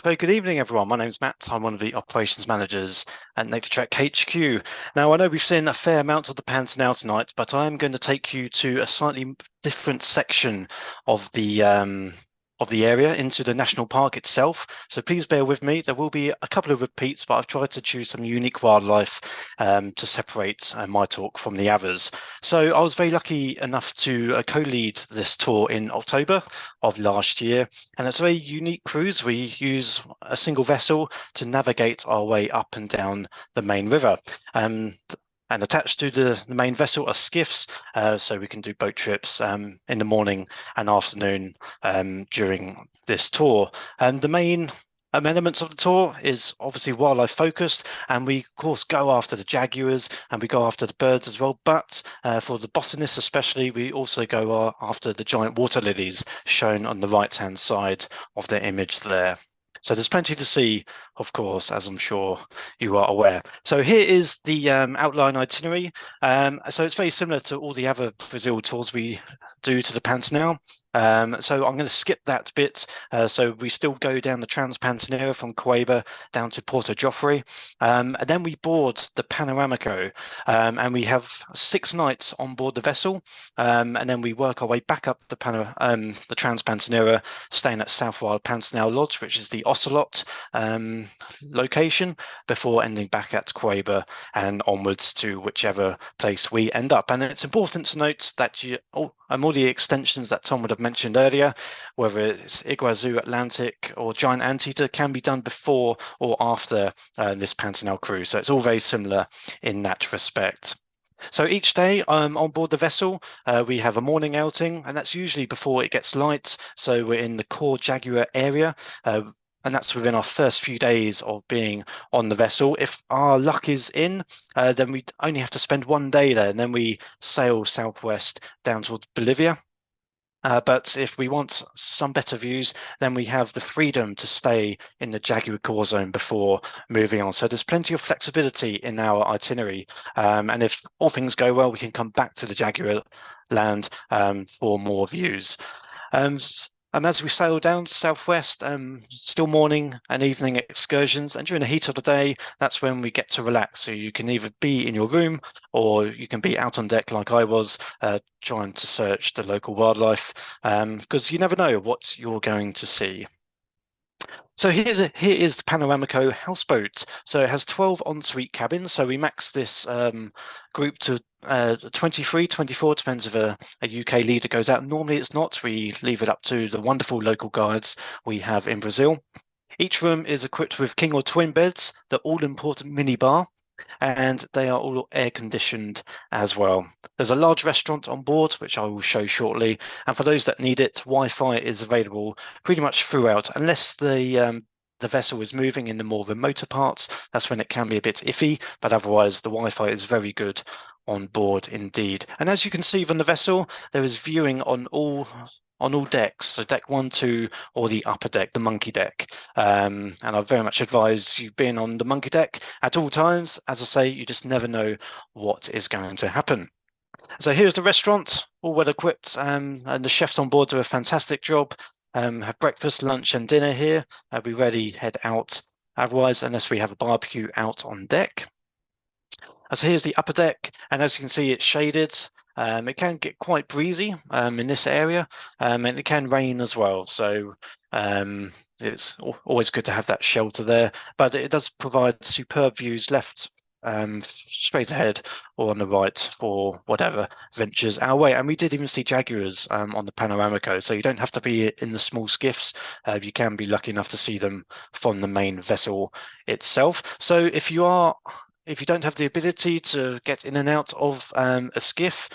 Very good evening, everyone. My name's Matt. I'm one of the operations managers at Naturetrek HQ. Now, I know we've seen a fair amount of the Pantanal tonight, but I'm going to take you to a slightly different section of the area into the national park itself. So please bear with me. There will be a couple of repeats, but I've tried to choose some unique wildlife to separate my talk from the others. So I was very lucky enough to co-lead this tour in October of last year. And it's a very unique cruise. We use a single vessel to navigate our way up and down the main river. And attached to the main vessel are skiffs, so we can do boat trips in the morning and afternoon during this tour. And the main elements of the tour is obviously wildlife focused, and we of course go after the jaguars and we go after the birds as well. But for the botanists especially, we also go after the giant water lilies shown on the right hand side of the image there. So there's plenty to see, of course, as I'm sure you are aware. So here is the outline itinerary. So it's very similar to all the other Brazil tours we do to the Pantanal. So I'm going to skip that bit. So we still go down the Trans-Pantaneira from Cueva down to Porto Jofre. And then we board the Panoramico, and we have 6 nights on board the vessel. And then we work our way back up the Trans-Pantaneira, staying at South Wild Pantanal Lodge, which is the Ocelot location, before ending back at Cueva and onwards to whichever place we end up. And it's important to note that all the extensions that Tom would have mentioned earlier, whether it's Iguazu Atlantic or Giant Anteater, can be done before or after this Pantanal cruise. So it's all very similar in that respect. So each day on board the vessel, we have a morning outing, and that's usually before it gets light. So we're in the core Jaguar area. And that's within our first few days of being on the vessel. If our luck is in, then we only have to spend 1 day there, and then we sail southwest down towards Bolivia. But if we want some better views, then we have the freedom to stay in the Jaguar core zone before moving on. So there's plenty of flexibility in our itinerary. And if all things go well, we can come back to the Jaguar land for more views. And as we sail down southwest, still morning and evening excursions. And during the heat of the day, that's when we get to relax. So you can either be in your room or you can be out on deck like I was, trying to search the local wildlife, because you never know what you're going to see. So here is the Panoramico houseboat. So it has 12 ensuite cabins. So we max this group to 23, 24, depends if a UK leader goes out. Normally it's not. We leave it up to the wonderful local guides we have in Brazil. Each room is equipped with king or twin beds, the all-important mini bar, and they are all air conditioned as well. There's a large restaurant on board, which I will show shortly. And for those that need it, Wi-Fi is available pretty much throughout, unless the vessel is moving in the more remoter parts. That's when it can be a bit iffy, but otherwise the Wi-Fi is very good on board indeed. And as you can see from the vessel, there is viewing on all decks, so deck 1, 2, or the upper deck, the monkey deck. And I very much advise you being on the monkey deck at all times. As I say, you just never know what is going to happen. So here's the restaurant, all well equipped, and the chefs on board do a fantastic job. Have breakfast, lunch, and dinner here. We rarely head out otherwise, unless we have a barbecue out on deck. So here's the upper deck, and as you can see, it's shaded. It can get quite breezy in this area, and it can rain as well. So it's always good to have that shelter there, but it does provide superb views left, straight ahead, or on the right for whatever ventures our way. And we did even see jaguars on the Panoramico, so you don't have to be in the small skiffs. You can be lucky enough to see them from the main vessel itself. So if you don't have the ability to get in and out of a skiff,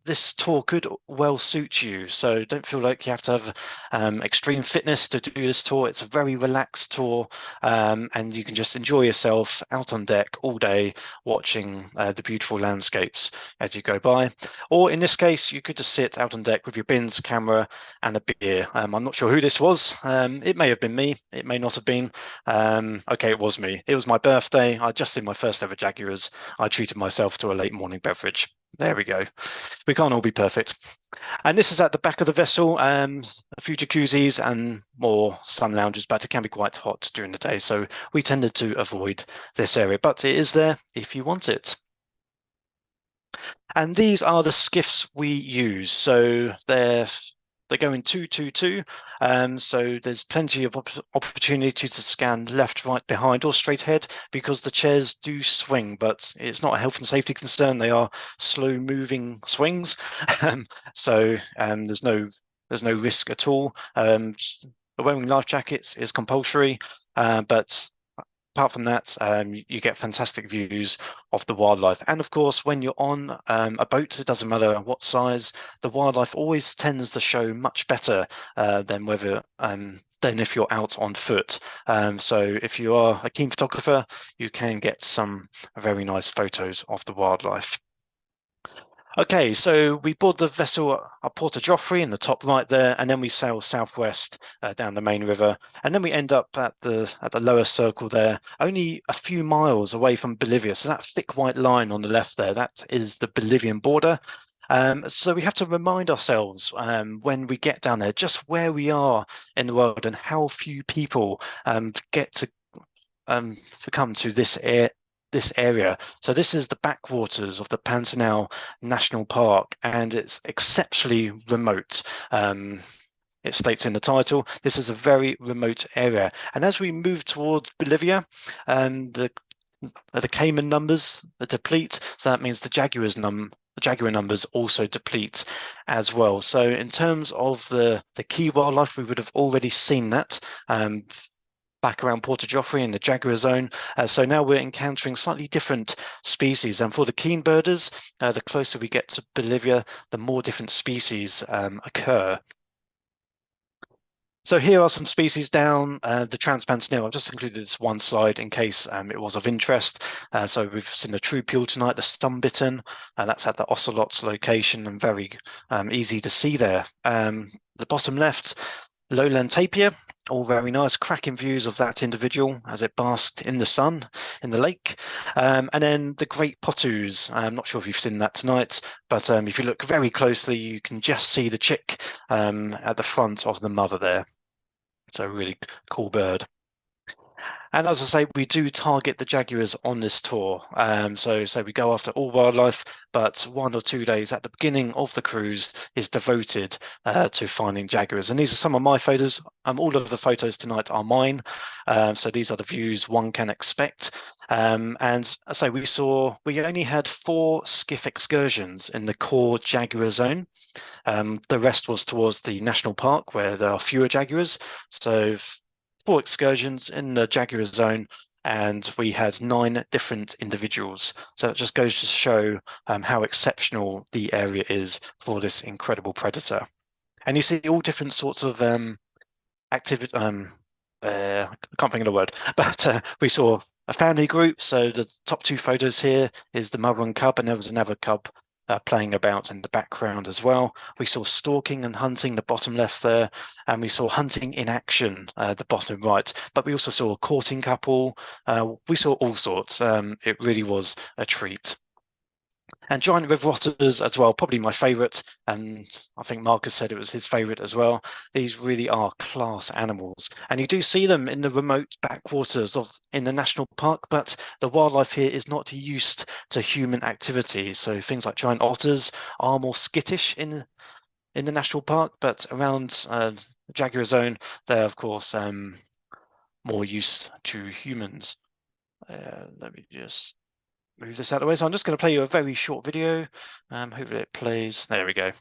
this tour could well suit you. So don't feel like you have to have extreme fitness to do this tour. It's a very relaxed tour, and you can just enjoy yourself out on deck all day, watching the beautiful landscapes as you go by. Or in this case, you could just sit out on deck with your bins, camera, and a beer. I'm not sure who this was. It may have been me. It may not have been. Okay, it was me. It was my birthday. I just seen my first ever Jaguars. I treated myself to a late morning beverage. There we go. We can't all be perfect. And this is at the back of the vessel, a few jacuzzis and more sun lounges, but it can be quite hot during the day. So we tended to avoid this area, but it is there if you want it. And these are the skiffs we use. So they go in 222. So there's plenty of opportunity to scan left, right, behind, or straight ahead because the chairs do swing, but it's not a health and safety concern. They are slow moving swings. There's no risk at all. Wearing life jackets is compulsory, but apart from that, you get fantastic views of the wildlife. And of course, when you're on a boat, it doesn't matter what size, the wildlife always tends to show much better than if you're out on foot. So if you are a keen photographer, you can get some very nice photos of the wildlife. Okay, so we board the vessel at Porto Joffre in the top right there, and then we sail southwest down the main river, and then we end up at the lower circle there, only a few miles away from Bolivia. So that thick white line on the left there, that is the Bolivian border. So we have to remind ourselves when we get down there just where we are in the world and how few people get to come to this area. So this is the backwaters of the Pantanal National Park, and it's exceptionally remote. It states in the title, this is a very remote area. And as we move towards Bolivia, the caiman numbers deplete, so that means the jaguar numbers also deplete as well. So in terms of the key wildlife, we would have already seen that. Back around Porto Joffre in the jaguar zone. So now we're encountering slightly different species. And for the keen birders, the closer we get to Bolivia, the more different species occur. So here are some species down the Transpantanal. I've just included this one slide in case it was of interest. So we've seen the troupial tonight, the stunbitten. That's at the ocelot's location and very easy to see there. The bottom left, lowland tapir, all very nice, cracking views of that individual as it basked in the sun in the lake. And then the great potus. I'm not sure if you've seen that tonight, but if you look very closely, you can just see the chick at the front of the mother there. So really cool bird. And as I say, we do target the jaguars on this tour. So we go after all wildlife, but 1 or 2 days at the beginning of the cruise is devoted to finding jaguars. And these are some of my photos. All of the photos tonight are mine. So these are the views one can expect. And I say we only had 4 skiff excursions in the core jaguar zone. The rest was towards the national park where there are fewer jaguars. So 4 excursions in the jaguar zone, and we had 9 different individuals. So it just goes to show how exceptional the area is for this incredible predator. And you see all different sorts of activity. I can't think of the word, but we saw a family group. So the top 2 photos here is the mother and cub, and there was another cub playing about in the background as well. We saw stalking and hunting, the bottom left there, and we saw hunting in action, the bottom right. But we also saw a courting couple. We saw all sorts. It really was a treat. And giant river otters as well, probably my favourite, and I think Marcus said it was his favourite as well. These really are class animals, and you do see them in the remote backwaters in the national park, but the wildlife here is not used to human activity. So things like giant otters are more skittish in the national park, but around the jaguar zone, they're of course more used to humans. Let me just move this out of the way. So I'm just going to play you a very short video. Hopefully it plays. There we go.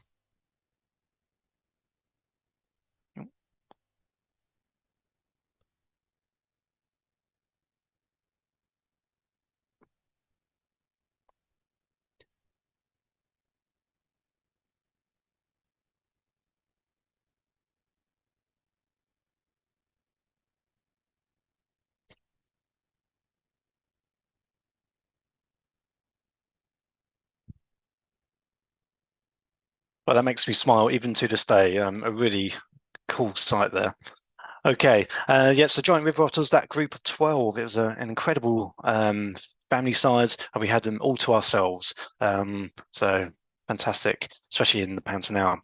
Well, that makes me smile even to this day. A really cool sight there. Okay. Yeah, so giant river otters, that group of 12, it was an incredible family size, and we had them all to ourselves. So fantastic, especially in the Pantanal.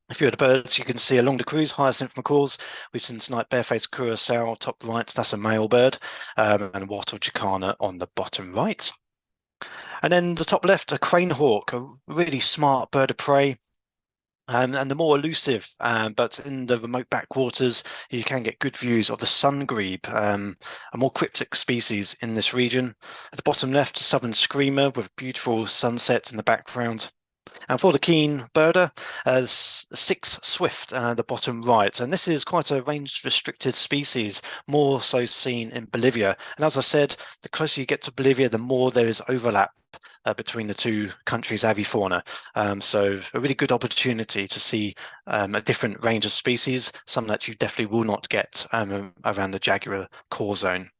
A few of the birds you can see along the cruise, hyacinth macaws. We've seen tonight barefaced curassow, top right, that's a male bird, and wattle jacana on the bottom right. And then the top left, a crane hawk, a really smart bird of prey. And the more elusive, but in the remote backwaters, you can get good views of the sun grebe, a more cryptic species in this region. At the bottom left, a southern screamer with a beautiful sunset in the background. And for the keen birder, six swift at the bottom right. And this is quite a range-restricted species, more so seen in Bolivia. And as I said, the closer you get to Bolivia, the more there is overlap between the two countries' avifauna. So a really good opportunity to see a different range of species, some that you definitely will not get around the jaguar core zone.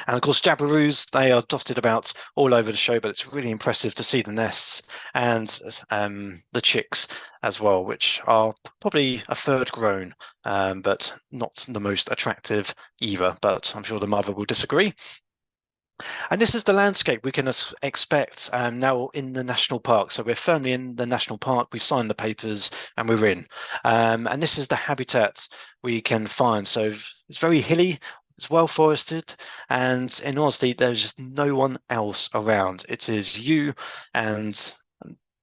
And of course, Jabberoos, they are dotted about all over the show, but it's really impressive to see the nests and the chicks as well, which are probably a third grown, but not the most attractive either. But I'm sure the mother will disagree. And this is the landscape we can expect now in the national park. So we're firmly in the national park. We've signed the papers and we're in. And this is the habitat we can find. So it's very hilly. It's well forested, and in honesty, there's just no one else around. It is you and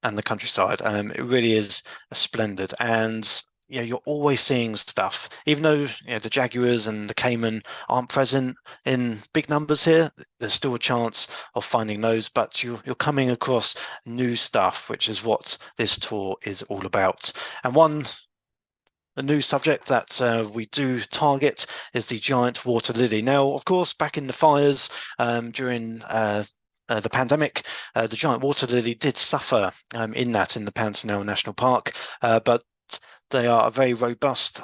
and the countryside. It really is splendid, and you're always seeing stuff. Even though the jaguars and the caiman aren't present in big numbers here, there's still a chance of finding those. But you're coming across new stuff, which is what this tour is all about. And a new subject that we do target is the giant water lily. Now, of course, back in the fires during the pandemic, the giant water lily did suffer in the Pantanal National Park, but they are a very robust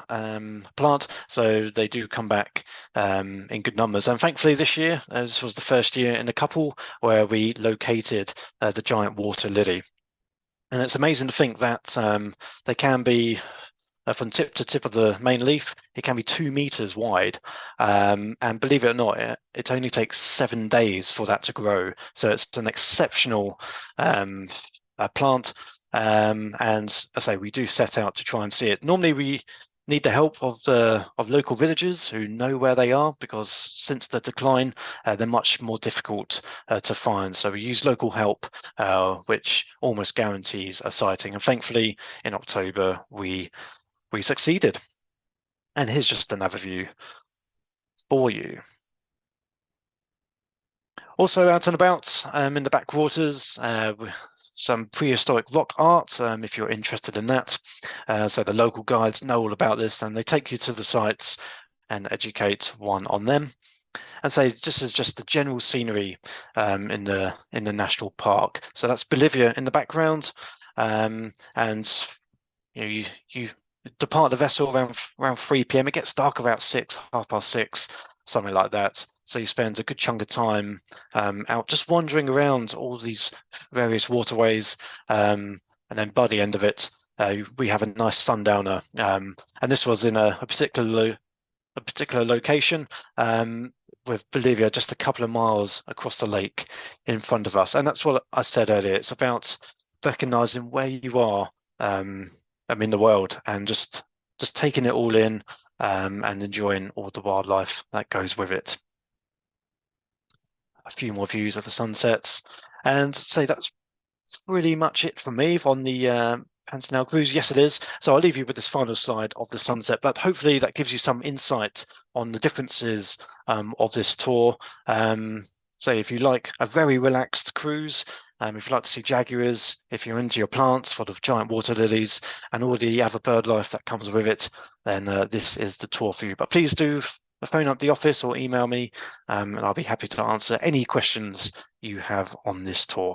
plant, so they do come back in good numbers. And thankfully, this year, this was the first year in a couple where we located the giant water lily. And it's amazing to think that they can be from tip to tip of the main leaf, it can be 2 meters wide. And believe it or not, it only takes 7 days for that to grow. So it's an exceptional plant. And I say we do set out to try and see it. Normally, we need the help of local villagers who know where they are, because since the decline, they're much more difficult to find. So we use local help, which almost guarantees a sighting. And thankfully, in October, we succeeded. And here's just another view for you. Also out and about in the backwaters, some prehistoric rock art, if you're interested in that. So the local guides know all about this, and they take you to the sites and educate one on them. And say this is just the general scenery in the national park. So that's Bolivia in the background, and you depart the vessel around 3 p.m. It gets dark about 6, half past 6, something like that. So you spend a good chunk of time out just wandering around all these various waterways, and then by the end of it, we have a nice sundowner. And this was in a particular location, with Bolivia just a couple of miles across the lake in front of us. And that's what I said earlier. It's about recognizing where you are in the world, and just taking it all in, and enjoying all the wildlife that goes with it. A few more views of the sunsets, and say that's pretty much it for me on the Pantanal cruise. Yes, it is. So I'll leave you with this final slide of the sunset, but hopefully that gives you some insight on the differences of this tour. So if you like a very relaxed cruise, if you like to see jaguars, if you're into your plants full of giant water lilies and all the other bird life that comes with it, then this is the tour for you. But please do phone up the office or email me, and I'll be happy to answer any questions you have on this tour.